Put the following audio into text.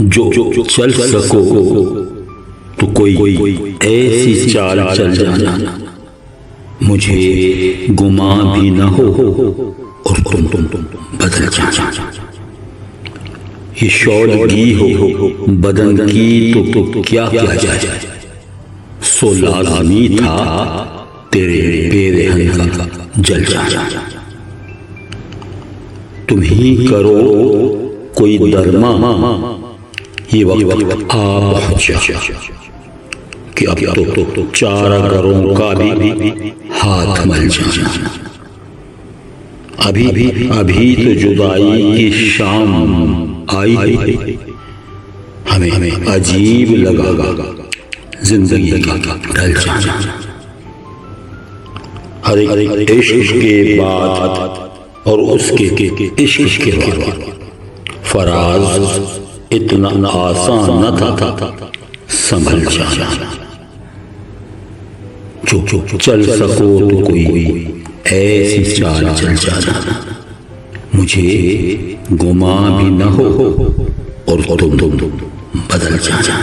जो चल सको तो कोई ऐसी चाल चल जाना, मुझे गुमा भी न हो और तुम बदल जाना। ये शौलगी हो बदन की तो क्या किया जाए, सो लाज़मी था तेरे बेरहम का जल जाना। तुम ही करो कोई दरमा, ये वक्त आ पहुंचा कि अब तो चारा घरों का भी हाथ मल जाना। अभी तो जुदाई की शाम आई है, हमें अजीब लगा जिंदगी का ढल जाना। हर एक इश्क के बाद और उसके इश्क के बाद फराज इतना आसान न था संभल जाना। जो चल सको तो कोई ऐसी चाल चल जाना, मुझे गुमा भी न हो और तुम बदल जाना।